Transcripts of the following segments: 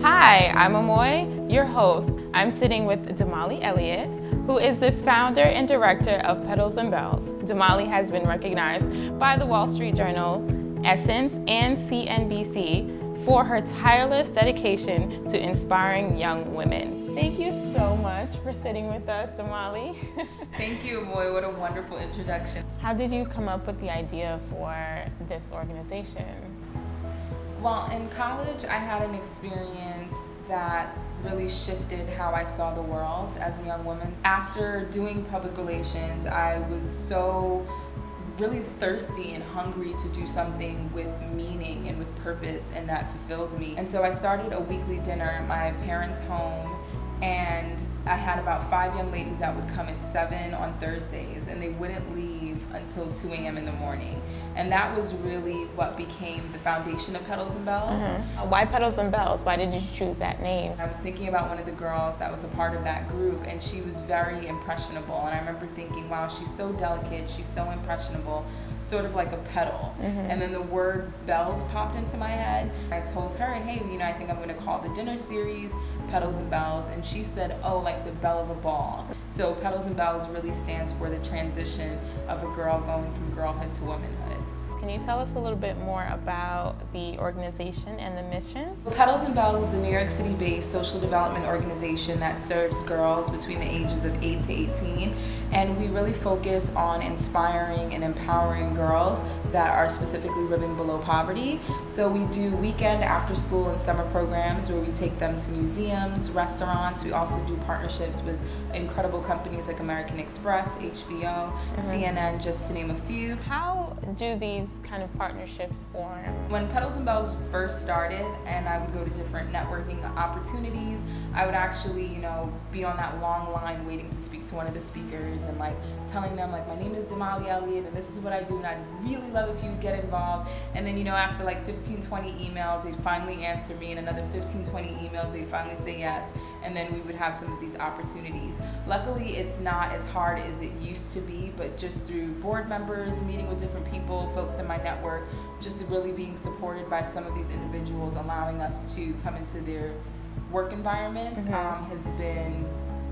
Hi, I'm Amoy, your host. I'm sitting with Damali Elliott, who is the founder and director of Petals-n-Belles. Damali has been recognized by the Wall Street Journal, Essence, and CNBC for her tireless dedication to inspiring young women. Thank you so much for sitting with us, Damali. Thank you, Amoy. What a wonderful introduction. How did you come up with the idea for this organization? Well, in college, I had an experience that really shifted how I saw the world as a young woman. After doing public relations, I was so really thirsty and hungry to do something with meaning and with purpose, and that fulfilled me. And so I started a weekly dinner at my parents' home, and I had about 5 young ladies that would come at 7 on Thursdays, and they wouldn't leave until 2 a.m. in the morning. And that was really what became the foundation of Petals-n-Belles. Why Petals-n-Belles? Why did you choose that name? I was thinking about one of the girls that was a part of that group, and she was very impressionable. And I remember thinking, wow, she's so delicate, she's so impressionable, sort of like a petal. And then the word bells popped into my head. I told her, hey, I think I'm going to call the dinner series Petals-n-Belles, and she said, oh, like the bell of a ball. So Petals-n-Belles really stands for the transition of a girl going from girlhood to womanhood. Can you tell us a little bit more about the organization and the mission? Petals-n-Belles is a New York City-based social development organization that serves girls between the ages of 8 to 18, and we really focus on inspiring and empowering girls that are specifically living below poverty. So we do weekend, after school, and summer programs where we take them to museums, restaurants. We also do partnerships with incredible companies like American Express, HBO, CNN, just to name a few. How do these kind of partnerships form? When Petals-n-Belles first started, and I would go to different networking opportunities, I would actually, be on that long line waiting to speak to one of the speakers and telling them my name is Damali Elliott and this is what I do and I'd really love if you would get involved. And then, after 15, 20 emails, they'd finally answer me, and another 15, 20 emails, they'd finally say yes. And then we would have some of these opportunities. Luckily, it's not as hard as it used to be, but just through board members, meeting with different people, folks in my network, just really being supported by some of these individuals, allowing us to come into their work environments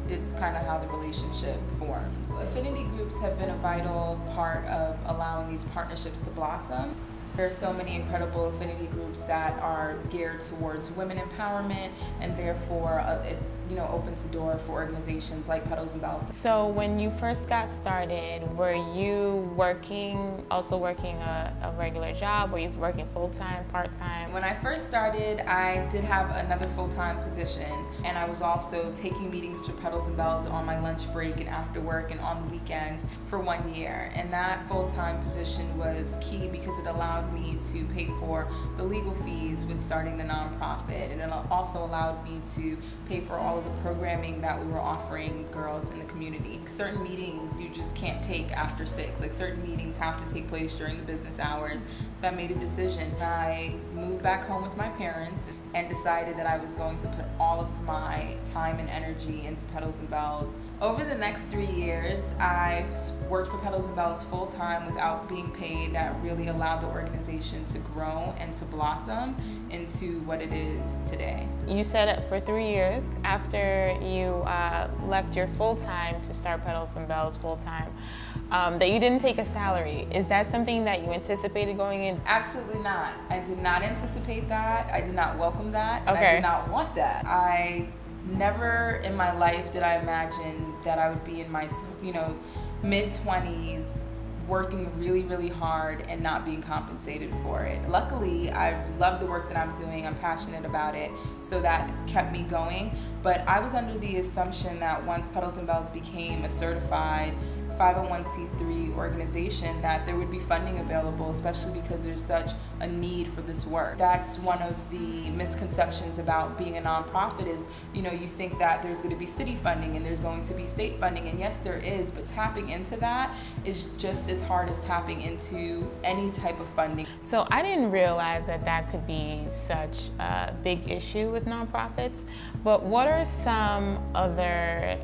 it's kind of how the relationship forms. Affinity groups have been a vital part of allowing these partnerships to blossom. There are so many incredible affinity groups that are geared towards women empowerment, and therefore it opens the door for organizations like Petals-n-Belles. So when you first got started, were you also working a regular job? Were you working full-time, part-time? When I first started, I did have another full-time position, and I was also taking meetings for Petals-n-Belles on my lunch break and after work and on the weekends for 1 year. And that full-time position was key because it allowed me to pay for the legal fees with starting the nonprofit, and it also allowed me to pay for all of the programming that we were offering girls in the community. Certain meetings you just can't take after 6. Certain meetings have to take place during the business hours. So I made a decision. I moved back home with my parents and decided that I was going to put all of my time and energy into Petals-n-Belles. Over the next 3 years, I worked for Petals-n-Belles full-time without being paid. That really allowed the organization to grow and to blossom into what it is today. You said it for 3 years after you left your full-time to start Petals-n-Belles full-time, that you didn't take a salary. Is that something that you anticipated going in? Absolutely not. I did not anticipate that. I did not welcome that. And Okay. I did not want that. I never in my life did I imagine that I would be in my mid-20s working really, really hard and not being compensated for it. Luckily, I love the work that I'm doing. I'm passionate about it, so that kept me going. But I was under the assumption that once Petals-n-Belles became a certified 501c3 organization, that there would be funding available, especially because there's such a need for this work. That's one of the misconceptions about being a nonprofit is, you think that there's going to be city funding and there's going to be state funding, and yes, there is, but tapping into that is just as hard as tapping into any type of funding. So I didn't realize that that could be such a big issue with nonprofits, but what are some other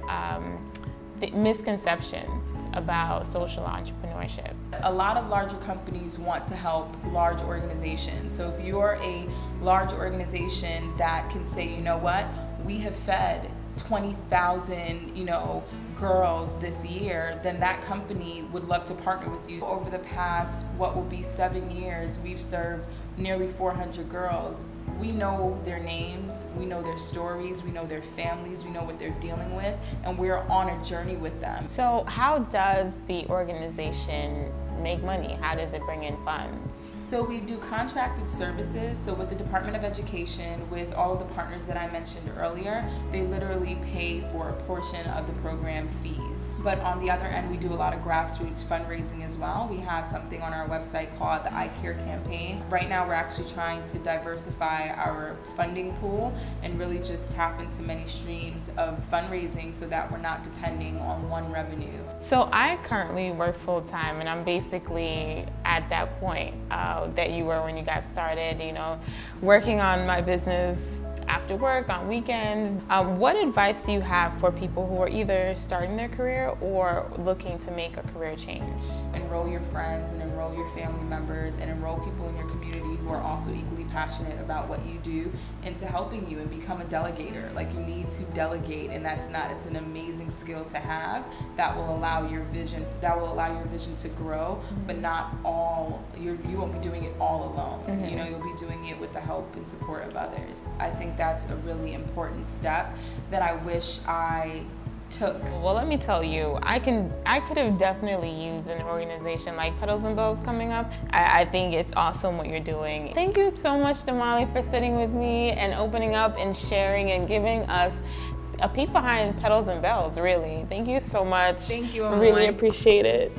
misconceptions about social entrepreneurship? A lot of larger companies want to help large organizations. So if you're a large organization that can say, you know what, we have fed 20,000, girls this year, then that company would love to partner with you. Over the past, what will be 7 years, we've served nearly 400 girls. We know their names, we know their stories, we know their families, we know what they're dealing with, and we're on a journey with them. So how does the organization make money? How does it bring in funds? So we do contracted services. So with the Department of Education, with all of the partners that I mentioned earlier, they literally pay for a portion of the program fees. But on the other end, we do a lot of grassroots fundraising as well. We have something on our website called the I Care campaign. Right now, we're actually trying to diversify our funding pool and really just tap into many streams of fundraising so that we're not depending on one revenue. So I currently work full-time, and I'm basically at that point that you were when you got started, working on my business after work, on weekends. What advice do you have for people who are either starting their career or looking to make a career change? Enroll your friends and enroll your family members and enroll people in your community who are also equally passionate about what you do into helping you, and become a delegator. Like, you need to delegate, and it's an amazing skill to have that will allow your vision to grow, but not all, you won't be doing it all alone. Mm-hmm. You'll be doing it with the help and support of others. I think that's a really important step that I wish I took. Well, let me tell you, I could have definitely used an organization like Petals-n-Belles coming up. I think it's awesome what you're doing. Thank you so much, Damali, for sitting with me and opening up and sharing and giving us a peek behind Petals-n-Belles, really. Thank you so much. Thank you, I really appreciate it.